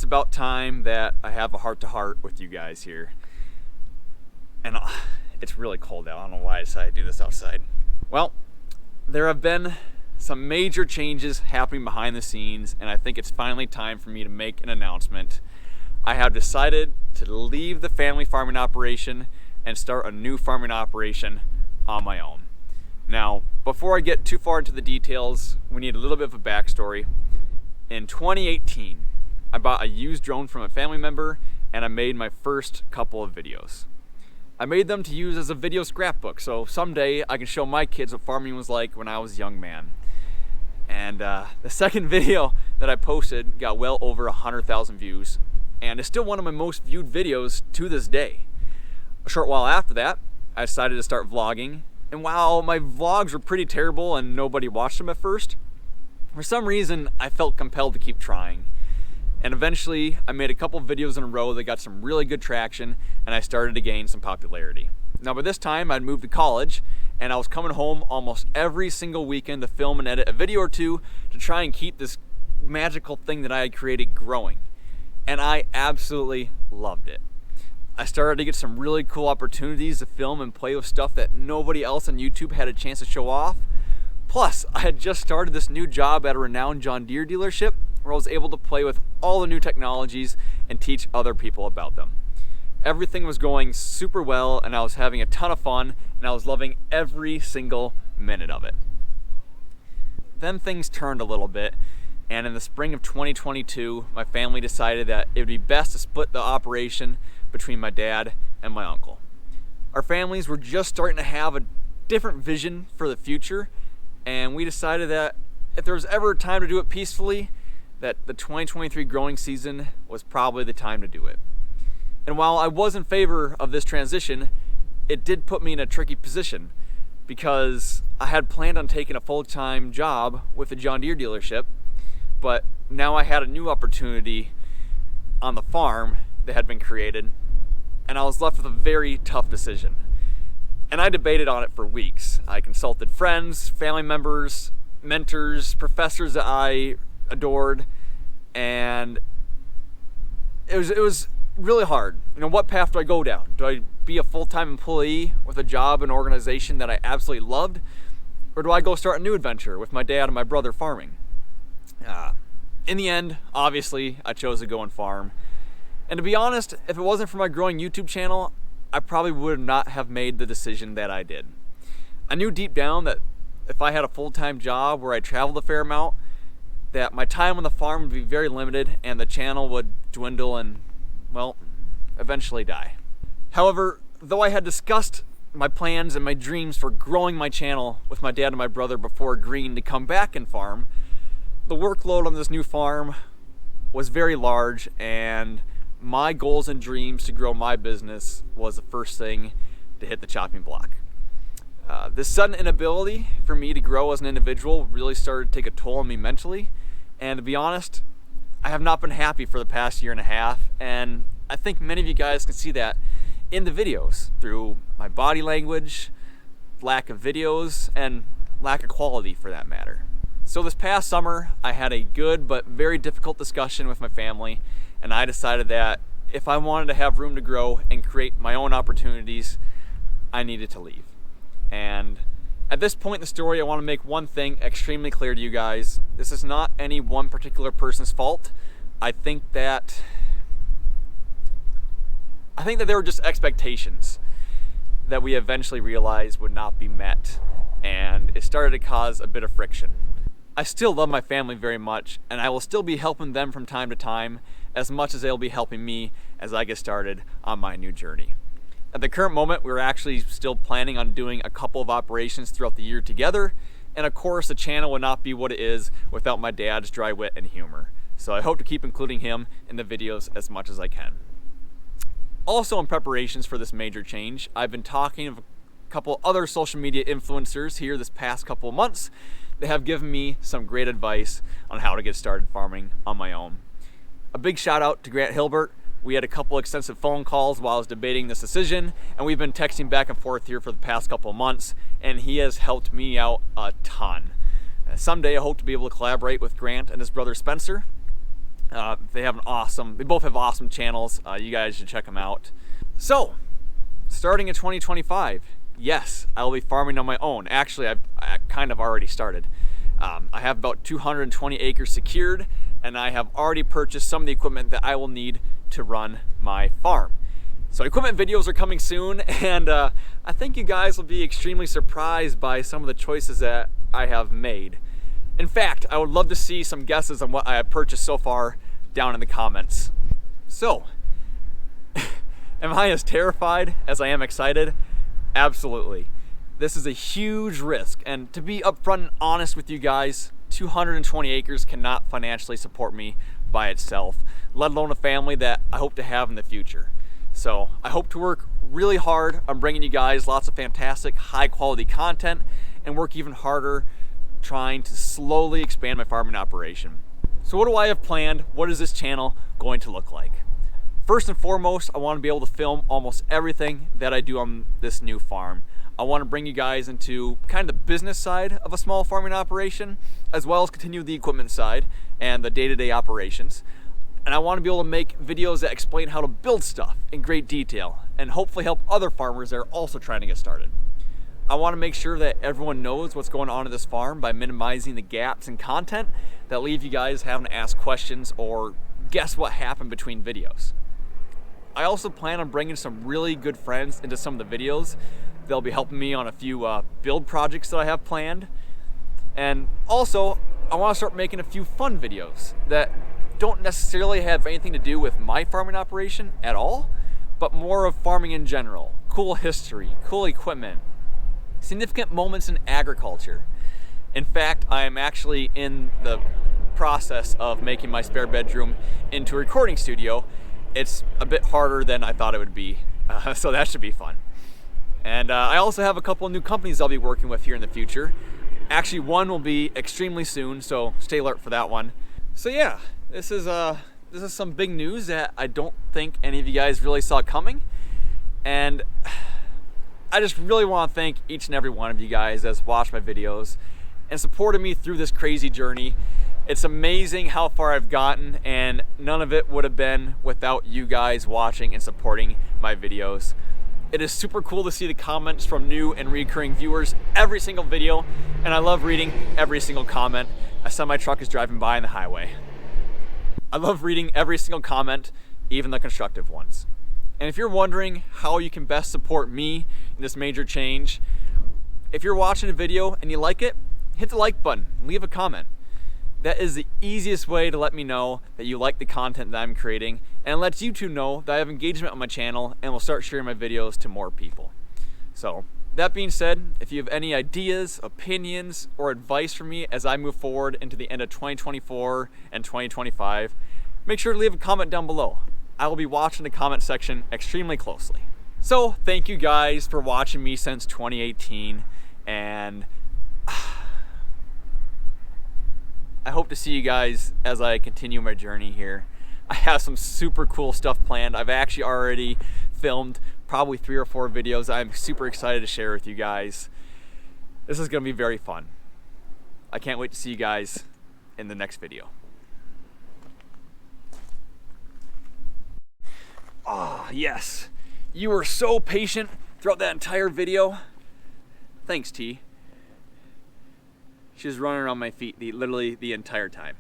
about time that I have a heart-to-heart with you guys here. And it's really cold out. I don't know why I decided to do this outside. Well, there have been some major changes happening behind the scenes, and I think it's finally time for me to make an announcement. I have decided to leave the family farming operation and start a new farming operation on my own. Now, before I get too far into the details, we need a little bit of a backstory. In 2018, I bought a used drone from a family member, and I made my first couple of videos. I made them to use as a video scrapbook, so someday I can show my kids what farming was like when I was a young man. And the second video that I posted got well over 100,000 views, and is still one of my most viewed videos to this day. A short while after that, I decided to start vlogging, and while my vlogs were pretty terrible and nobody watched them at first, for some reason I felt compelled to keep trying. And eventually I made a couple videos in a row that got some really good traction, and I started to gain some popularity. Now by this time I'd moved to college, and I was coming home almost every single weekend to film and edit a video or two to try and keep this magical thing that I had created growing. And I absolutely loved it. I started to get some really cool opportunities to film and play with stuff that nobody else on YouTube had a chance to show off. Plus, I had just started this new job at a renowned John Deere dealership where I was able to play with all the new technologies and teach other people about them. Everything was going super well, and I was having a ton of fun, and I was loving every single minute of it. Then things turned a little bit, and in the spring of 2022, my family decided that it would be best to split the operation between my dad and my uncle. Our families were just starting to have a different vision for the future, and we decided that if there was ever a time to do it peacefully, that the 2023 growing season was probably the time to do it. And while I was in favor of this transition, it did put me in a tricky position because I had planned on taking a full-time job with the John Deere dealership, but now I had a new opportunity on the farm that had been created, and I was left with a very tough decision. And I debated on it for weeks. I consulted friends, family members, mentors, professors that I adored, and it was really hard. You know, what path do I go down? Do I be a full-time employee with a job and organization that I absolutely loved, or do I go start a new adventure with my dad and my brother farming? In the end, obviously, I chose to go and farm. And to be honest, if it wasn't for my growing YouTube channel, I probably would not have made the decision that I did. I knew deep down that if I had a full-time job where I traveled a fair amount, that my time on the farm would be very limited and the channel would dwindle and, well, eventually die. However, though I had discussed my plans and my dreams for growing my channel with my dad and my brother before agreeing to come back and farm, the workload on this new farm was very large, and my goals and dreams to grow my business was the first thing to hit the chopping block. This sudden inability for me to grow as an individual really started to take a toll on me mentally, and to be honest, I have not been happy for the past year and a half, and I think many of you guys can see that in the videos through my body language, lack of videos, and lack of quality for that matter. So this past summer, I had a good but very difficult discussion with my family, and I decided that if I wanted to have room to grow and create my own opportunities, I needed to leave. And at this point in the story, I want to make one thing extremely clear to you guys. This is not any one particular person's fault. I think that there were just expectations that we eventually realized would not be met, and it started to cause a bit of friction. I still love my family very much, and I will still be helping them from time to time as much as they'll be helping me as I get started on my new journey. At the current moment, we're actually still planning on doing a couple of operations throughout the year together, and of course the channel would not be what it is without my dad's dry wit and humor. So I hope to keep including him in the videos as much as I can. Also in preparations for this major change, I've been talking with a couple other social media influencers here this past couple of months that have given me some great advice on how to get started farming on my own. A big shout out to Grant Hilbert. We had a couple extensive phone calls while I was debating this decision, and we've been texting back and forth here for the past couple of months, and he has helped me out a ton. Someday I hope to be able to collaborate with Grant and his brother Spencer. They both have awesome channels. You guys should check them out. So, starting in 2025, yes, I will be farming on my own. Actually, I kind of already started. I have about 220 acres secured, and I have already purchased some of the equipment that I will need to run my farm. So equipment videos are coming soon, and I think you guys will be extremely surprised by some of the choices that I have made. In fact, I would love to see some guesses on what I have purchased so far down in the comments. So, am I as terrified as I am excited? Absolutely. This is a huge risk, and to be upfront and honest with you guys, 220 acres cannot financially support me by itself, let alone a family that I hope to have in the future. So I hope to work really hard on bringing you guys lots of fantastic, high quality content, and work even harder trying to slowly expand my farming operation. So what do I have planned? What is this channel going to look like? First and foremost, I want to be able to film almost everything that I do on this new farm. I want to bring you guys into kind of the business side of a small farming operation, as well as continue the equipment side and the day-to-day operations. And I want to be able to make videos that explain how to build stuff in great detail and hopefully help other farmers that are also trying to get started. I want to make sure that everyone knows what's going on at this farm by minimizing the gaps in content that leave you guys having to ask questions or guess what happened between videos. I also plan on bringing some really good friends into some of the videos. They'll be helping me on a few build projects that I have planned. And also, I want to start making a few fun videos that don't necessarily have anything to do with my farming operation at all, but more of farming in general. Cool history, cool equipment, significant moments in agriculture. In fact, I am actually in the process of making my spare bedroom into a recording studio. It's a bit harder than I thought it would be, so that should be fun. And I also have a couple of new companies I'll be working with here in the future. Actually, one will be extremely soon, so stay alert for that one. So yeah, this is some big news that I don't think any of you guys really saw coming. And I just really want to thank each and every one of you guys that's watched my videos and supported me through this crazy journey. It's amazing how far I've gotten, and none of it would have been without you guys watching and supporting my videos. It is super cool to see the comments from new and recurring viewers every single video, and I love reading every single comment. A semi-truck is driving by on the highway. I love reading every single comment, even the constructive ones. And if you're wondering how you can best support me in this major change, if you're watching a video and you like it, hit the like button, leave a comment. That is the easiest way to let me know that you like the content that I'm creating, and it lets YouTube know that I have engagement on my channel and will start sharing my videos to more people. So that being said, if you have any ideas, opinions, or advice for me as I move forward into the end of 2024 and 2025, make sure to leave a comment down below. I will be watching the comment section extremely closely. So thank you guys for watching me since 2018, and I hope to see you guys as I continue my journey here. I have some super cool stuff planned. I've actually already filmed probably 3 or 4 videos I'm super excited to share with you guys. This is going to be very fun. I can't wait to see you guys in the next video. Ah, yes. You were so patient throughout that entire video. Thanks, T. She was running around my feet literally the entire time.